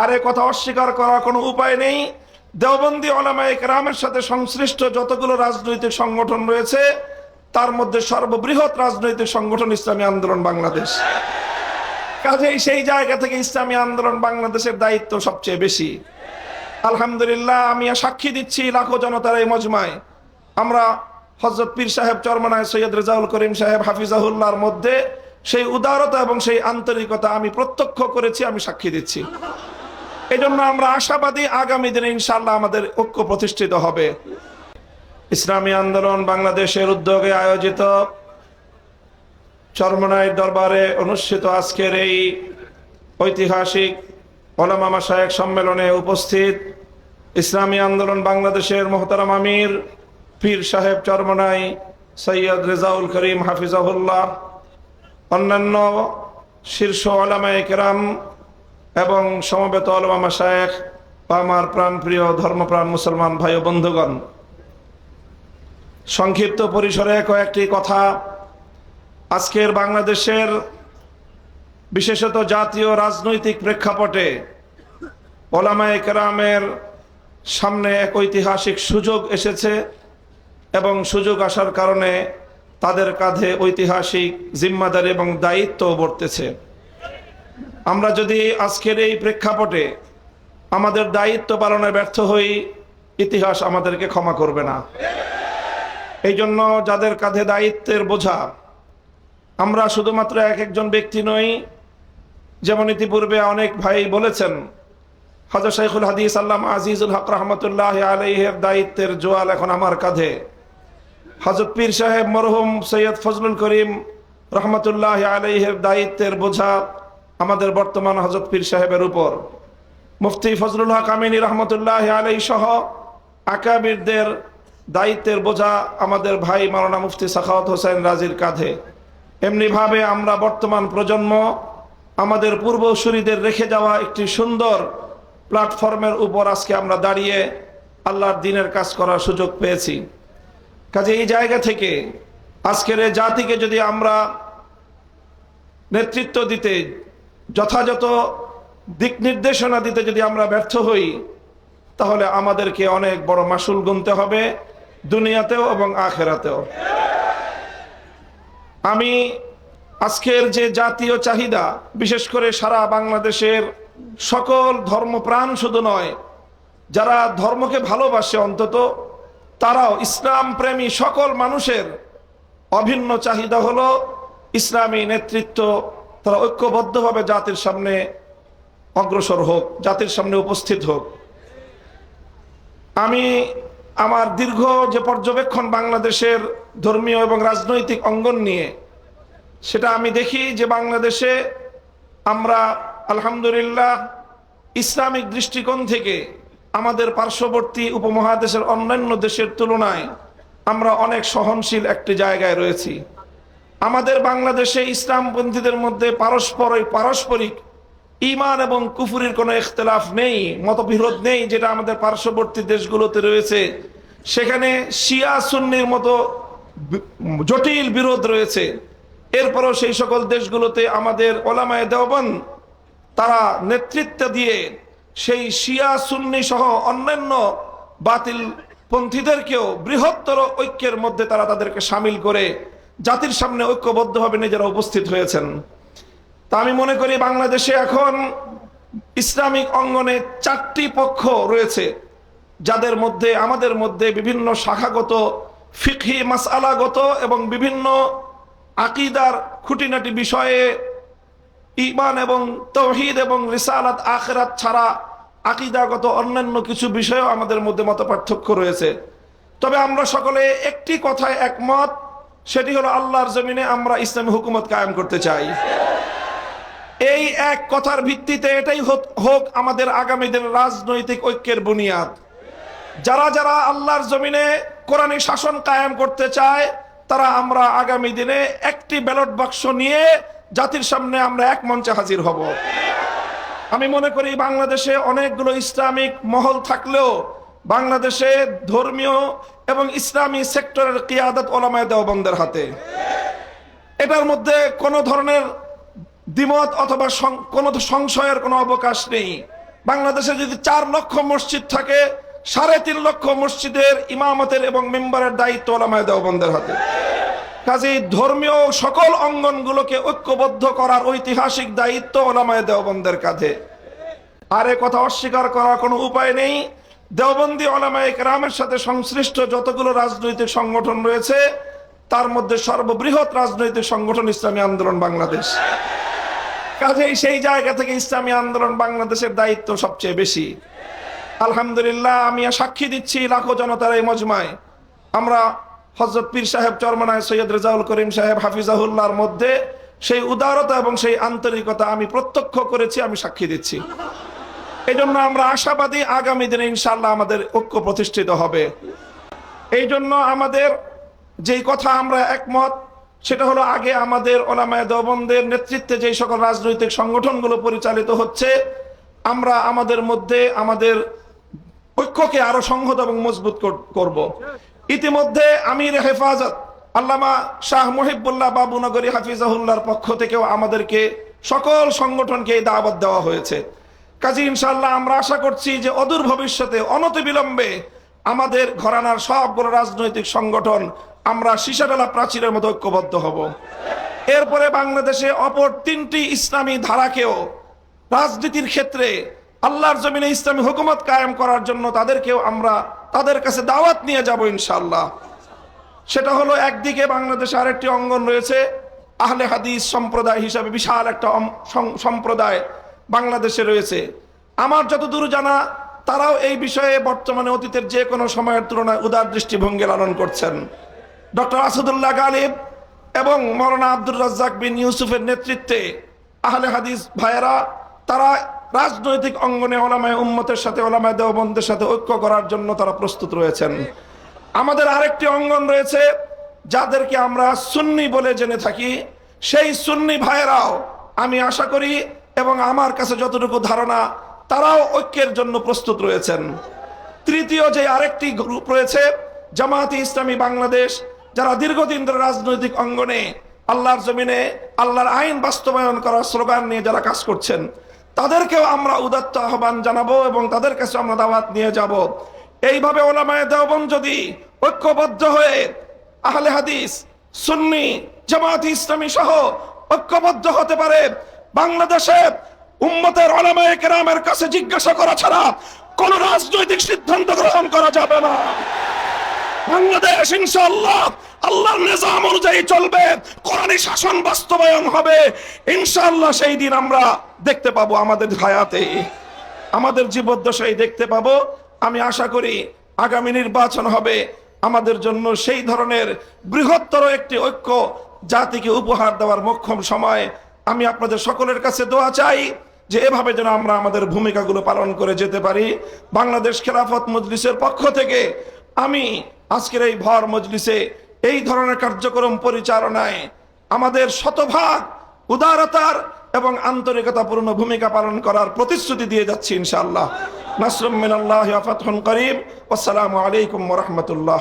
আর এ কথা অস্বীকার করার কোনো উপায় নেই। দেওবন্দি উলামায়ে কেরামের সাথে সংশ্লিষ্ট যতগুলো রাজনৈতিক সংগঠন রয়েছে তার মধ্যে সর্ববৃহৎ রাজনৈতিক সংগঠন ইসলামী আন্দোলন বাংলাদেশ। কাজেই সেই জায়গা থেকে ইসলামী আন্দোলন বাংলাদেশের দায়িত্ব সবচেয়ে বেশি। আলহামদুলিল্লাহ, আমি সাক্ষী দিচ্ছি লাখো জনতার এই মজমায় আমরা হযরত পীর সাহেব চরমনায় সৈয়দ রেজাউল করিম সাহেব হাফিজাহুল্লাহর মধ্যে সেই উদারতা এবং সেই আন্তরিকতা আমি প্রত্যক্ষ করেছি, আমি সাক্ষী দিচ্ছি। এই জন্য আমরা আশাবাদী আগামী দিনে ইনশাআল্লাহ আমাদের ঐক্য প্রতিষ্ঠিত হবে। ইসলামী আন্দোলন বাংলাদেশের উদ্যোগে আয়োজিত চরমনাই দরবারে অনুষ্ঠিত আজকের এই ঐতিহাসিক উলামা মাশায়েখ সম্মেলনে উপস্থিত ইসলামী আন্দোলন বাংলাদেশের মোহতারাম আমির পীর সাহেব চরমনাই সৈয়দ রেজাউল করিম হাফিজাহুল্লাহ, অন্যান্য শীর্ষ উলামায়ে কেরাম এবং সমবেত উলামা মাশায়েখ বা আমার প্রাণপ্রিয় ধর্মপ্রাণ মুসলমান ভাই ও বন্ধুগণ, সংক্ষিপ্ত পরিসরে কয়েকটি কথা। আজকের বাংলাদেশের বিশেষত জাতীয় রাজনৈতিক প্রেক্ষাপটে উলামায়ে কেরামের সামনে এক ঐতিহাসিক সুযোগ এসেছে এবং সুযোগ আসার কারণে তাদের কাঁধে ঐতিহাসিক জিম্মাদারি এবং দায়িত্ব বর্তেছে। আমরা যদি আজকের এই প্রেক্ষাপটে আমাদের দায়িত্ব পালনে ব্যর্থ হই, ইতিহাস আমাদেরকে ক্ষমা করবে না। এই জন্য যাদের কাঁধে দায়িত্বের বোঝা, আমরা শুধুমাত্র এক একজন ব্যক্তি নই। যেমন ইতিপূর্বে অনেক ভাই বলেছেন, হযরত শাইখুল হাদিস আল্লামা আজিজুল হক রহমতুল্লাহ আলাইহির দায়িত্বের জোয়াল এখন আমার কাঁধে। হযরত পীর সাহেব মরহুম সৈয়দ ফজলুল করিম রহমতুল্লাহ আলাইহির দায়িত্বের বোঝা আমাদের বর্তমান হযরত পীর সাহেবের উপর। মুফতি ফজলুল হক আমিনী রহমতুল্লাহ আলাইহি সহ আকাবিরদের দায়িত্বের বোঝা আমাদের ভাই মাওলানা মুফতি সাখাওয়াত হোসেন রাজির কাঁধে। এমনিভাবে আমরা বর্তমান প্রজন্ম আমাদের পূর্বসূরীদের রেখে যাওয়া একটি সুন্দর প্ল্যাটফর্মের উপর আজকে আমরা দাঁড়িয়ে আল্লাহর দ্বীনের কাজ করার সুযোগ পেয়েছি। কাজে এই জায়গা থেকে আজকের এই জাতিকে যদি আমরা নেতৃত্ব দিতে, যথাযথ দিক নির্দেশনা দিতে যদি আমরা ব্যর্থ হই, তাহলে আমাদেরকে অনেক বড় মাসুল গুনতে হবে দুনিয়াতেও এবং আখিরাতেও। আমি আজকের যে জাতীয় চাহিদা, বিশেষ করে সারা বাংলাদেশের সকল ধর্মপ্রাণ শুধু নয়, যারা ধর্মকে ভালোবাসে অন্তত তারাও, ইসলাম প্রেমী সকল মানুষের অভিন্ন চাহিদা হলো ইসলামী নেতৃত্ব তারা ঐক্যবদ্ধভাবে জাতির সামনে অগ্রসর হোক, জাতির সামনে উপস্থিত হোক। আমি আমার দীর্ঘ যে পর্যবেক্ষণ বাংলাদেশের ধর্মীয় এবং রাজনৈতিক অঙ্গন নিয়ে, সেটা আমি দেখি যে বাংলাদেশে আমরা আলহামদুলিল্লাহ ইসলামিক দৃষ্টিকোণ থেকে আমাদের পার্শ্ববর্তী উপমহাদেশের অন্যান্য দেশের তুলনায় আমরা অনেক সহনশীল একটি জায়গায় রয়েছি। আমাদের বাংলাদেশে ইসলামপন্থীদের মধ্যে পারস্পরিক ঈমান এবং কুফরির কোনো ইখতিলাফ নেই, মতবিরোধ নেই, যেটা আমাদের পার্শ্ববর্তী দেশগুলোতে রয়েছে। সেখানে শিয়া সুন্নির মতো জটিল বিরোধ রয়েছে। এরপরও সেই সকল দেশগুলোতে আমাদের উলামায়ে দেওবন্দ তারা নেতৃত্ব দিয়ে সেই শিয়া সুন্নি সহ অন্যান্য বাতিল পন্থীদেরকেও বৃহত্তর ঐক্যের মধ্যে তারা তাদেরকে সামিল করে জাতির সামনে ঐক্যবদ্ধভাবে নিজেরা উপস্থিত হয়েছেন। তা আমি মনে করি বাংলাদেশে এখন ইসলামিক অঙ্গনে 4টি পক্ষ রয়েছে, যাদের মধ্যে আমাদের মধ্যে বিভিন্ন শাখাগত, ফিকহি মাসআলাগত এবং বিভিন্ন আকীদার খুঁটিনাটি বিষয়ে, ঈমান এবং তাওহীদ এবং রিসালাত আখিরাত ছাড়া আকীদাগত অন্যান্য কিছু বিষয়েও আমাদের মধ্যে মতপার্থক্য রয়েছে। তবে আমরা সকলে একটি কথায় একমত, সেটি হলো আল্লাহর জমিনে আমরা ইসলামী হুকুমত কায়েম করতে চাই। এই এক কথার ভিত্তিতে এটাই হোক আমাদের আগামী দিনের রাজনৈতিক ঐক্যের বুনিয়াদ। যারা যারা আল্লাহর জমিনে কোরআনী শাসন কায়েম করতে চায়, তারা আমরা আগামী দিনে একটি ব্যালট বাক্স নিয়ে জাতির সামনে আমরা এক মঞ্চে হাজির হব। আমি মনে করি বাংলাদেশে অনেকগুলো ইসলামিক মহল থাকলেও বাংলাদেশে ধর্মীয় এবং ইসলামী সেক্টরের কিয়াদত উলামায়ে দেওবন্দের হাতে। এটার মধ্যে কোনো ধরনের দ্বিমত অথবা কোনো সংশয়ের কোনো অবকাশ নেই। বাংলাদেশে যদি 4 লক্ষ মসজিদ থাকে, 3.5 লক্ষ মসজিদের ইমামতের এবং মেম্বারের দায়িত্ব উলামায়ে দেওবন্দের হাতে। কাজেই ধর্মীয় সকল অঙ্গনগুলোকে ঐক্যবদ্ধ করার ঐতিহাসিক দায়িত্ব উলামায়ে দেওবন্দের কাঁধে। আর এ কথা অস্বীকার করার কোনো উপায় নেই। দেওবন্দি উলামায়ে কেরামের সাথে সংশ্লিষ্ট যতগুলো রাজনৈতিক সংগঠন রয়েছে, তার মধ্যে সর্ববৃহৎ রাজনৈতিক সংগঠন ইসলামী আন্দোলন বাংলাদেশ। কাজেই সেই জায়গা থেকে ইসলামী আন্দোলন বাংলাদেশের দায়িত্ব সবচেয়ে বেশি। আলহামদুলিল্লাহ, আমি সাক্ষী দিচ্ছি লাখো জনতার এই মজমায় আমরা হযরত পীর সাহেব চরমনায় সৈয়দ রেজাউল করিম সাহেব হাফিজাহুল্লাহর মধ্যে সেই উদারতা এবং সেই আন্তরিকতা আমি প্রত্যক্ষ করেছি, আমি সাক্ষী দিচ্ছি। এই জন্য আমরা আশাবাদী আগামী দিনে ইনশাআল্লাহ আমাদের ঐক্য প্রতিষ্ঠিত হবে। এই জন্য আমাদের যেই কথা আমরা একমত, সেটা হলো আগে আমাদের উলামায়ে দেওবন্দের নেতৃত্বে যেই সকল রাজনৈতিক সংগঠনগুলো পরিচালিত হচ্ছে, আমরা আমাদের মধ্যে আমাদের ঐক্যকে আরো সংহত এবং মজবুত করব। ইতিমধ্যে আমির হেফাজত আল্লামা শাহ মুহিবুল্লাহ বাবুনগরী হাফিজাহুল্লাহর পক্ষ থেকেও আমাদেরকে সকল সংগঠনকে এই দাওয়াত দেওয়া হয়েছে। কাজী ইনশাআল্লাহ আমরা আশা করছি যে অদূর ভবিষ্যতে অনতিবিলম্বে আমাদের ঘরানার সবগুলো রাজনৈতিক সংগঠন আমরা সীসাডালা প্রাচীরের মতো ঐক্যবদ্ধ হব। এরপরে বাংলাদেশে অপর 3টি ইসলামী ধারাকেও রাজনীতির ক্ষেত্রে আল্লাহর জমিনে ইসলামী হুকুমত কায়েম করার জন্য তাদেরকেও আমরা তাদের কাছে দাওয়াত নিয়ে যাব ইনশাআল্লাহ। সেটা হলো, একদিকে বাংলাদেশে আরেকটি অঙ্গন রয়েছে আহলে হাদিস সম্প্রদায় হিসাবে বিশাল একটা সম্প্রদায় বাংলাদেশে রয়েছে। আমার যতদূর জানা, তারাও এই বিষয়ে বর্তমানে অতীতের যে কোনো সময়ের তুলনায় উদার দৃষ্টিভঙ্গি লালন করছেন। ডক্টর আসাদুল্লাহ গালিব এবং মৌলানা আব্দুর রাজ্জাক বিন ইউসুফের নেতৃত্বে আহলে হাদিস ভাইয়েরা তারা রাজনৈতিক অঙ্গনে উলামায়ে উম্মতের সাথে উলামায়ে দেওবন্দের সাথে ঐক্য করার জন্য তারা প্রস্তুত রয়েছেন। আমাদের আরেকটি অঙ্গন রয়েছে যাদেরকে আমরা সুন্নি বলে জেনে থাকি, সেই সুন্নি ভাইয়েরাও আমি আশা করি এবং আমার কাছে যতটুকু ধারণা, তারাও ঐক্যের জন্য প্রস্তুত রয়েছেন। তৃতীয় যে আরেকটি গ্রুপ রয়েছে জামায়াতে ইসলামী বাংলাদেশ, যারা দীর্ঘদিন ধরে রাজনৈতিক অঙ্গনে আল্লাহর জমিনে আল্লাহর আইন বাস্তবায়ন করার স্লোগান নিয়ে যারা কাজ করছেন, তাদেরকেও আমরা উদাত্ত আহ্বান জানাবো এবং তাদের কাছে আমরা দাওয়াত নিয়ে যাব। এইভাবে উলামায়ে দেওবন্দ যদি ঐক্যবদ্ধ হয়ে আহলে হাদিস, সুন্নি, জামায়াতে ইসলামী সহ ঐক্যবদ্ধ হতে পারে, বাংলাদেশে উম্মতের উলামায়ে কেরামের কাছে জিজ্ঞাসা করা ছাড়া কোন রাজনৈতিক সিদ্ধান্ত গ্রহণ করা যাবে না। বাংলাদেশ ইনশাআল্লাহ আল্লাহর নিজাম অনুযায়ী চলবে, কোরআনী শাসন বাস্তবায়ন হবে ইনশাআল্লাহ। সেই দিন আমরা দেখতে পাবো, আমাদের হায়াতে, আমাদের জীবদ্দশায় দেখতে পাবো। আমি আশা করি আগামী নির্বাচন হবে আমাদের জন্য সেই ধরনের বৃহত্তর একটি ঐক্য জাতিকে উপহার দেওয়ার মোক্ষম সময়। আমি আপনাদের সকলের কাছে দোয়া চাই যে এভাবে যেন আমরা আমাদের ভূমিকাগুলো পালন করে যেতে পারি। বাংলাদেশ খেলাফত মজলিসের পক্ষ থেকে আমি আজকের এই ভর মজলিসে এই ধরনের কার্যক্রম পরিচালনায় আমাদের শতভাগ উদারতার এবং আন্তরিকতাপূর্ণ ভূমিকা পালন করার প্রতিশ্রুতি দিয়ে যাচ্ছি ইনশাআল্লাহ। নাসরুম মিনাল্লাহি ওয়া ফাতহুন করিব। আসসালামু আলাইকুম ওয়া রাহমাতুল্লাহ।